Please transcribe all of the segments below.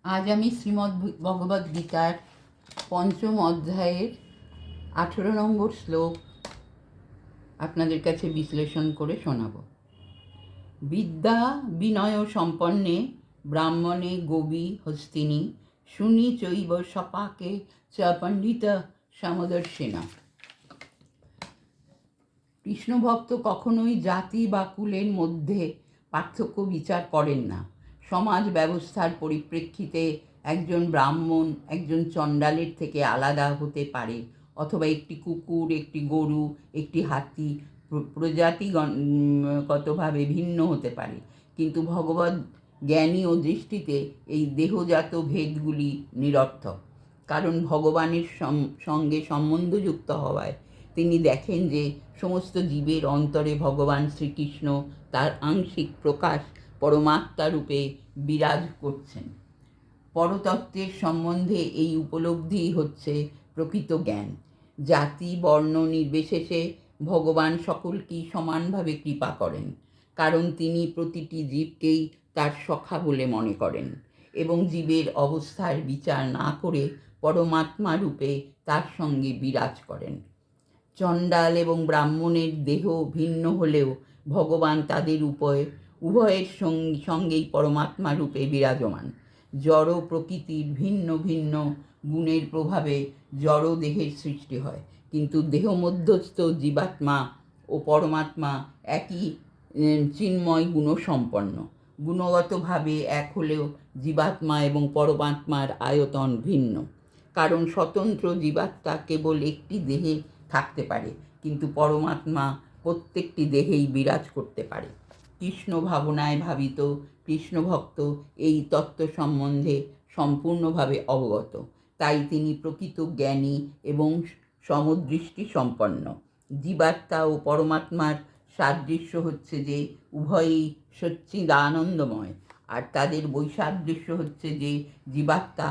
আজ আমি শ্রীমদ্ ভগবদ্ গীতার পঞ্চম অধ্যায়ের 18 নম্বর শ্লোক আপনাদের কাছে বিশ্লেষণ করে শোনাব। বিদ্যা বিনয় সম্পন্নে ব্রাহ্মণে গোবী হস্তিনী শুনি চৈব সপাকে চ পণ্ডিত সমদর্শিনা। কৃষ্ণভক্ত কখনোই জাতি বা কুলের মধ্যে পার্থক্য বিচার করেন না। সমাজ ব্যবস্থার পরিপ্রেক্ষিতে একজন ব্রাহ্মণ একজন চণ্ডালের থেকে আলাদা হতে পারে, অথবা একটি কুকুর, একটি গরু, একটি হাতি প্রজাতিগতভাবে ভিন্ন হতে পারে। কিন্তু ভগবৎ জ্ঞানী ও দৃষ্টিতে এই দেহজাত ভেদগুলি নিরর্থক, কারণ ভগবানের সঙ্গে সম্বন্ধযুক্ত হওয়ায় তিনি দেখেন যে সমস্ত জীবের অন্তরে ভগবান শ্রীকৃষ্ণ তার আংশিক প্রকাশ পরমাত্মা রূপে বিরাজ করছেন। পরতত্ত্বের সম্বন্ধে এই উপলব্ধি হচ্ছে প্রকৃত জ্ঞান। জাতি বর্ণ নির্বিশেষে ভগবান সকলকেই সমানভাবে কৃপা করেন, কারণ তিনি প্রতিটি জীবকেই তার সখা বলে মনে করেন এবং জীবের অবস্থার বিচার না করে পরমাত্মা রূপে তার সঙ্গে বিরাজ করেন। চণ্ডাল এবং ব্রাহ্মণের দেহ ভিন্ন হলেও ভগবান তাদের উভয়ের সঙ্গেই পরমাত্মা রূপে বিরাজমান। জড় প্রকৃতির ভিন্ন ভিন্ন গুণের প্রভাবে জড় দেহের সৃষ্টি হয়, কিন্তু দেহমধ্যস্থ জীবাত্মা ও পরমাত্মা একই চিন্ময় গুণসম্পন্ন। গুণগতভাবে এক হলেও জীবাত্মা এবং পরমাত্মার আয়তন ভিন্ন, কারণ স্বতন্ত্র জীবাত্মা কেবল একটি দেহে থাকতে পারে, কিন্তু পরমাত্মা প্রত্যেকটি দেহেই বিরাজ করতে পারে। কৃষ্ণ ভাবনায় ভাবিত কৃষ্ণভক্ত এই তত্ত্ব সম্বন্ধে সম্পূর্ণভাবে অবগত, তাই তিনি প্রকৃত জ্ঞানী এবং সমদৃষ্টি সম্পন্ন। জীবাত্মা ও পরমাত্মার সাদৃশ্য হচ্ছে যে উভয়ই সচ্চিদানন্দময়, আর তাদের বৈসাদৃশ্য হচ্ছে যে জীবাত্মা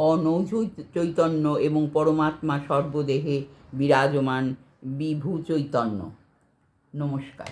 অনৌচৈতন্য এবং পরমাত্মা সর্বদেহে বিরাজমান বিভু চৈতন্য। নমস্কার।